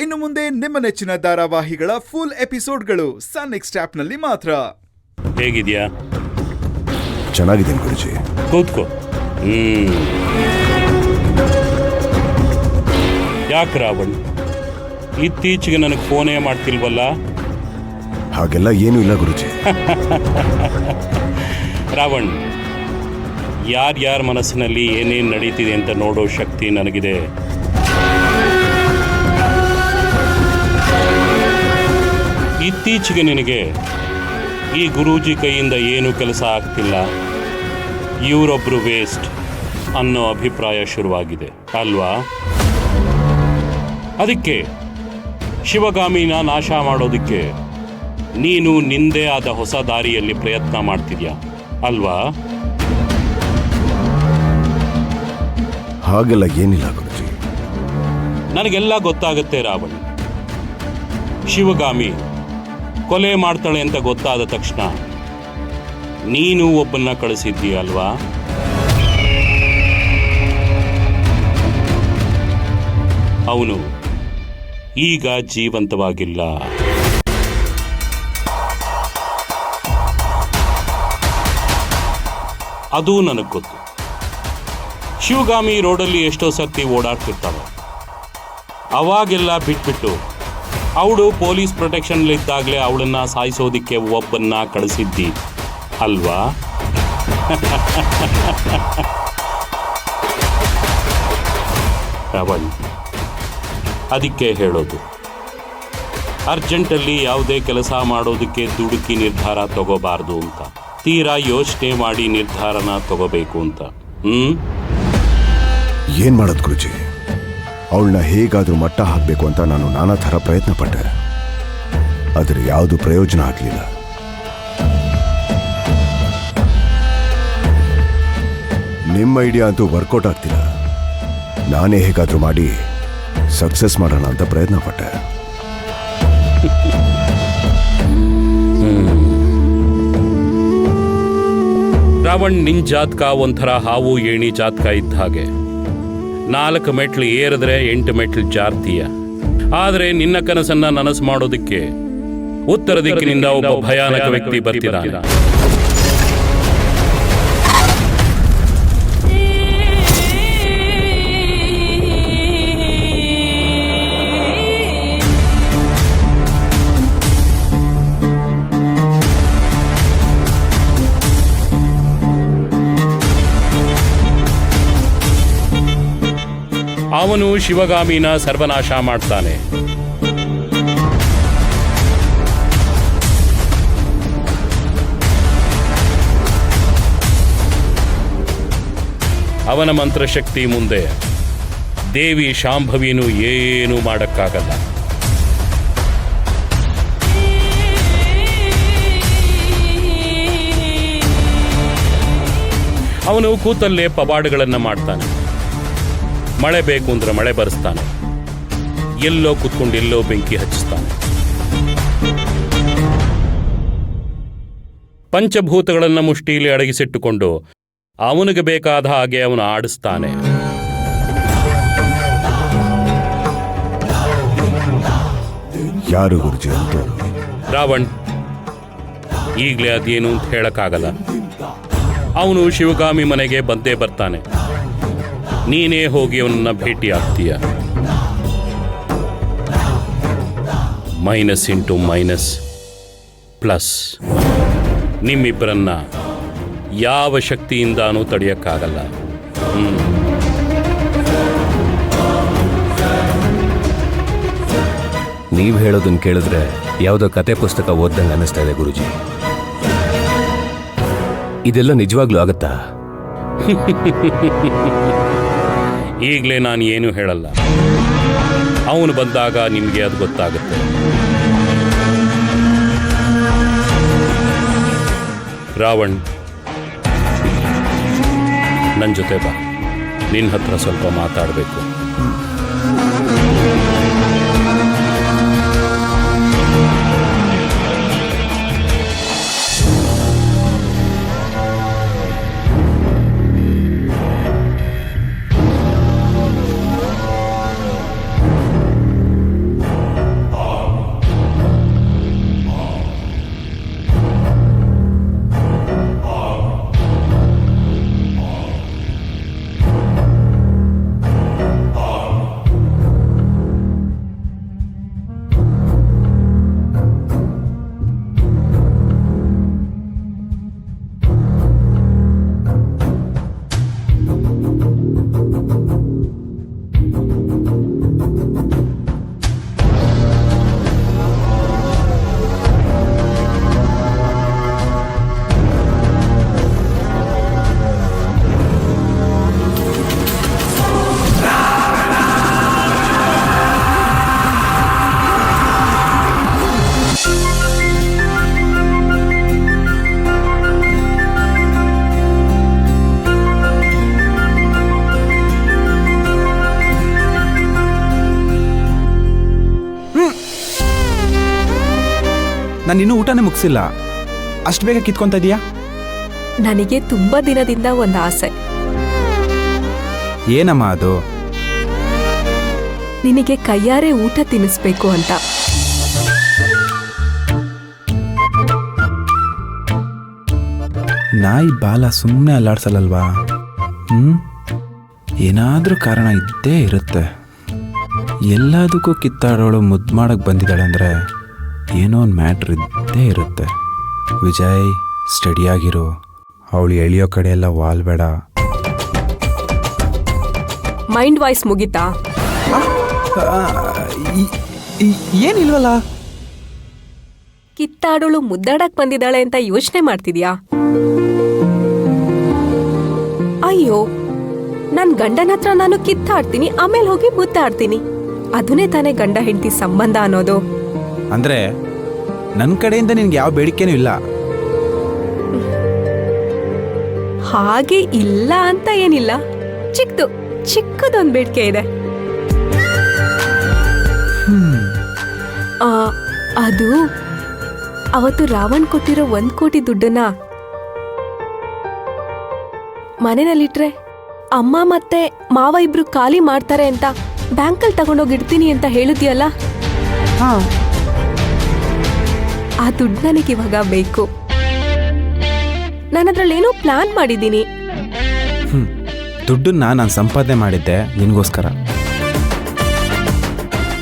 ಇನ್ನು ಮುಂದೆ ನಿಮ್ಮ ನೆಚ್ಚಿನ ಧಾರಾವಾಹಿಗಳ ಫುಲ್ ಎಪಿಸೋಡ್ಗಳು ಸನ್ ನೆಕ್ಸ್ಟ್ ಆಪ್ನಲ್ಲಿ ಮಾತ್ರ. ಹೇಗಿದ್ಯಾ? ಚೆನ್ನಾಗಿದ್ದೀನಿ ಗುರುಜಿ. ಕೂತ್ಕೋ. ಯಾಕೆ ರಾವಣ್, ಇತ್ತೀಚೆಗೆ ನನಗೆ ಫೋನೇ ಮಾಡ್ತಿಲ್ವಲ್ಲ? ಹಾಗೆಲ್ಲ ಏನೂ ಇಲ್ಲ ಗುರುಜಿ. ರಾವಣ್, ಯಾರ್ಯಾರ ಮನಸ್ಸಿನಲ್ಲಿ ಏನೇನು ನಡೀತಿದೆ ಅಂತ ನೋಡೋ ಶಕ್ತಿ ನನಗಿದೆ. ಇತ್ತೀಚೆಗೆ ನಿನಗೆ ಈ ಗುರೂಜಿ ಕೈಯಿಂದ ಏನೂ ಕೆಲಸ ಆಗ್ತಿಲ್ಲ, ಇವರೊಬ್ಬರು ವೇಸ್ಟ್ ಅನ್ನೋ ಅಭಿಪ್ರಾಯ ಶುರುವಾಗಿದೆ ಅಲ್ವಾ? ಅದಕ್ಕೆ ಶಿವಗಾಮಿನ ನಾಶ ಮಾಡೋದಕ್ಕೆ ನೀನು ನಿಂದೇ ಆದ ಹೊಸ ದಾರಿಯಲ್ಲಿ ಪ್ರಯತ್ನ ಮಾಡ್ತಿದ್ಯಾ ಅಲ್ವಾ? ಹಾಗೆಲ್ಲ ಏನಿಲ್ಲ ಗುರುಜಿ. ನನಗೆಲ್ಲ ಗೊತ್ತಾಗುತ್ತೆ ರಾವಣ್. ಶಿವಗಾಮಿ ಕೊಲೆ ಮಾಡ್ತಾಳೆ ಅಂತ ಗೊತ್ತಾದ ತಕ್ಷಣ ನೀನು ಒಬ್ಬನ್ನ ಕಳಿಸಿದ್ದೀಯ ಅಲ್ವಾ? ಅವನು ಈಗ ಜೀವಂತವಾಗಿಲ್ಲ. ಅದು ನನಗೆ ಗೊತ್ತು. ಶಿವಗಾಮಿ ರೋಡಲ್ಲಿ ಎಷ್ಟೋ ಸರ್ತಿ ಓಡಾಡ್ತಿರ್ತಾವೆ. ಅವಾಗೆಲ್ಲ ಬಿಟ್ಬಿಟ್ಟು ಅವಳು ಪೊಲೀಸ್ ಪ್ರೊಟೆಕ್ಷನ್ಲಿದ್ದಾಗಲೇ ಅವಳನ್ನು ಸಾಯಿಸೋದಿಕ್ಕೆ ಒಬ್ಬನ್ನ ಕಳಿಸಿದ್ದಿ ಅಲ್ವಾ? ರಾವಣ್, ಅದಕ್ಕೆ ಹೇಳೋದು, ಅರ್ಜೆಂಟಲ್ಲಿ ಯಾವುದೇ ಕೆಲಸ ಮಾಡೋದಕ್ಕೆ ದುಡುಕಿ ನಿರ್ಧಾರ ತಗೋಬಾರ್ದು ಅಂತ. ತೀರಾ ಯೋಚನೆ ಮಾಡಿ ನಿರ್ಧಾರನ ತಗೋಬೇಕು ಅಂತ. ಏನ್ ಮಾಡೋದು ಗುರುಜಿ? ಅವಳನ್ನ ಹೇಗಾದ್ರೂ ಮಟ್ಟ ಹಾಕಬೇಕು ಅಂತ ನಾನು ನಾನಾ ಥರ ಪ್ರಯತ್ನ ಪಟ್ಟೆ. ಆದರೆ ಯಾವುದು ಪ್ರಯೋಜನ ಆಗಲಿಲ್ಲ. ನಿಮ್ಮ ಐಡಿಯಾ ಅಂತೂ ವರ್ಕೌಟ್ ಆಗ್ತಿಲ್ಲ. ನಾನೇ ಹೇಗಾದ್ರೂ ಮಾಡಿ ಸಕ್ಸಸ್ ಮಾಡೋಣ ಅಂತ ಪ್ರಯತ್ನ ಪಟ್ಟೆ. ರಾವಣ್, ನಿನ್ ಜಾತಕ ಒಂಥರ ಹಾವು ಏಣಿ ಜಾತಕ ಇದ್ದ ಹಾಗೆ. 4 ಮೆಟ್ಲು ಏರಿದ್ರೆ 8 ಮೆಟ್ಲು ಜಾರ್ತೀಯ. ಆದರೆ ನಿನ್ನ ಕನಸನ್ನ ನನಸು ಮಾಡೋದಕ್ಕೆ ಉತ್ತರ ದಿಕ್ಕಿನಿಂದ ಒಬ್ಬ ಭಯಾನಕ ವ್ಯಕ್ತಿ ಬರ್ತಿದ್ದಾನೆ. ಅವನು ಶಿವಗಾಮಿನ ಸರ್ವನಾಶ ಮಾಡ್ತಾನೆ. ಅವನ ಮಂತ್ರಶಕ್ತಿ ಮುಂದೆ ದೇವಿ ಶಾಂಭವಿನೂ ಏನೂ ಮಾಡಕ್ಕಾಗಲ್ಲ. ಅವನು ಕೂತಲ್ಲೇ ಪವಾಡಗಳನ್ನು ಮಾಡ್ತಾನೆ. ಮಳೆ ಬೇಕು ಅಂದ್ರೆ ಮಳೆ ಬರೆಸ್ತಾನೆ. ಎಲ್ಲೋ ಕೂತ್ಕೊಂಡು ಎಲ್ಲೋ ಬೆಂಕಿ ಹಚ್ಚಿಸ್ತಾನೆ. ಪಂಚಭೂತಗಳನ್ನು ಮುಷ್ಟಿಯಲ್ಲಿ ಅಡಗಿಸಿಟ್ಟುಕೊಂಡು ಅವನಿಗೆ ಬೇಕಾದ ಹಾಗೆ ಅವನು ಆಡಿಸ್ತಾನೆ. ಯಾರು ಗುರುಜಿ ಅಂತ? ರಾವಣ್, ಈಗಲೇ ಅದೇನು ಅಂತ ಹೇಳಕ್ಕಾಗಲ್ಲ. ಅವನು ಶಿವಗಾಮಿ ಮನೆಗೆ ಬಂದೇ ಬರ್ತಾನೆ. ನೀನೇ ಹೋಗಿ ಅವನನ್ನ ಭೇಟಿ ಆಗ್ತೀಯ. Minus into minus plus. ನಿಮ್ಮಿಬ್ಬರನ್ನ ಯಾವ ಶಕ್ತಿಯಿಂದಾನೂ ತಡೆಯಕ್ಕಾಗಲ್ಲ. ನೀವು ಹೇಳೋದನ್ನ ಕೇಳಿದ್ರೆ ಯಾವುದೋ ಕತೆ ಪುಸ್ತಕ ಓದ್ದಂಗೆ ಅನ್ನಿಸ್ತಾ ಇದೆ ಗುರುಜಿ. ಇದೆಲ್ಲ ನಿಜವಾಗ್ಲೂ ಆಗತ್ತಾ? ಈಗಲೇ ನಾನು ಏನು ಹೇಳಲ್ಲ. ಅವನು ಬಂದಾಗ ನಿಮಗೆ ಅದು ಗೊತ್ತಾಗುತ್ತೆ. ರಾವಣ್, ನನ್ನ ಜೊತೆ ಬಾ. ನಿನ್ನ ಹತ್ರ ಸ್ವಲ್ಪ ಮಾತಾಡಬೇಕು. ನಾನು ಇನ್ನೂ ಊಟನೇ ಮುಗಿಸಿಲ್ಲ, ಅಷ್ಟು ಬೇಗ ಕಿತ್ಕೊಂತ ಇದೀಯಾ? ನನಗೆ ತುಂಬಾ ದಿನದಿಂದ ಒಂದು ಆಸೆ. ಏನಮ್ಮ ಅದು? ನಿನಗೆ ಕೈಯಾರೆ ಊಟ ತಿನ್ನಿಸ್ಬೇಕು ಅಂತ. ನಾಯಿ ಬಾಲ ಸುಮ್ಮನೆ ಅಲ್ಲಾಡ್ಸಲ್ಲಲ್ವಾ? ಏನಾದರೂ ಕಾರಣ ಇದ್ದೇ ಇರುತ್ತೆ. ಎಲ್ಲದಕ್ಕೂ ಕಿತ್ತಾಡೋಳು ಮುದ್ದು ಮಾಡಕ್ಕೆ ಬಂದಿದ್ದಾಳೆ ಅಂದರೆ ಏನೋ ಒಂದು ಮ್ಯಾಟ್ರ್ ಇದ್ದೇ ಇರುತ್ತೆ. ವಿಜಯ್, ಸ್ಟಡಿಯಾಗಿರು. ಅವಳು ಎಳೆಯೋ ಕಡೆ ಎಲ್ಲ ವಾಲ್ಬೇಡ. ಮೈಂಡ್ ವಾಯ್ಸ್ ಮುಗಿತಾ? ಏನಿಲ್ವಲ್ಲ. ಕಿತ್ತಾಡೋಳು ಮುದ್ದಾಡಕ್ ಬಂದಿದ್ದಾಳೆ ಅಂತ ಯೋಚನೆ ಮಾಡ್ತಿದ್ಯಾ? ಅಯ್ಯೋ, ನನ್ ಗಂಡನ ಹತ್ರ ನಾನು ಕಿತ್ತಾಡ್ತೀನಿ, ಆಮೇಲೆ ಹೋಗಿ ಮುದ್ದಾಡ್ತೀನಿ. ಅದನ್ನೇ ತಾನೇ ಗಂಡ ಹೆಂಡತಿ ಸಂಬಂಧ ಅನ್ನೋದು. ಅಂದರೆ ನನ್ನ ಕಡೆಯಿಂದ ನಿನ್ಗೆ ಯಾವ ಬೇಡಿಕೆನೂ ಇಲ್ಲ. ಹಾಗೆ ಇಲ್ಲ ಅಂತ ಏನಿಲ್ಲ, ಚಿಕ್ಕದೊಂದು ಬೇಡಿಕೆ ಇದೆ. ಅದು ಅವತ್ತು ರಾವಣ್ ಕೊಟ್ಟಿರೋ 1 ಕೋಟಿ ದುಡ್ಡನ್ನ ಮನೆಯಲ್ಲಿಟ್ರೆ ಅಮ್ಮ ಮತ್ತೆ ಮಾವ ಇಬ್ರು ಖಾಲಿ ಮಾಡ್ತಾರೆ ಅಂತ ಬ್ಯಾಂಕಲ್ಲಿ ತಗೊಂಡೋಗಿಡ್ತೀನಿ ಅಂತ ಹೇಳಿದ್ಯಲ್ಲ, ಆ ದುಡ್ಡು ನನಗಿವಾಗ ಬೇಕು. ನಾನು ಅದ್ರಲ್ಲೇನೋ ಪ್ಲಾನ್ ಮಾಡಿದ್ದೀನಿ. ದುಡ್ಡನ್ನ ನಾನು ಸಂಪಾದನೆ ಮಾಡಿದ್ದೆ ನಿನಗೋಸ್ಕರ.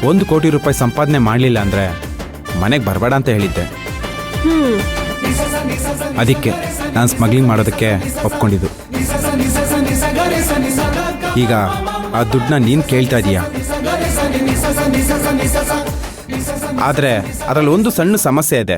1 ಕೋಟಿ ರೂಪಾಯಿ ಸಂಪಾದನೆ ಮಾಡಲಿಲ್ಲ ಅಂದರೆ ಮನೆಗೆ ಬರಬೇಡ ಅಂತ ಹೇಳಿದ್ದೆ. ಅದಕ್ಕೆ ನಾನು ಸ್ಮಗ್ಲಿಂಗ್ ಮಾಡೋದಕ್ಕೆ ಒಪ್ಕೊಂಡಿದ್ದು. ಈಗ ಆ ದುಡ್ಡನ್ನ ನೀನು ಕೇಳ್ತಾ ಇದೀಯಾ. ಆದರೆ ಅದರಲ್ಲಿ ಒಂದು ಸಣ್ಣ ಸಮಸ್ಯೆ ಇದೆ.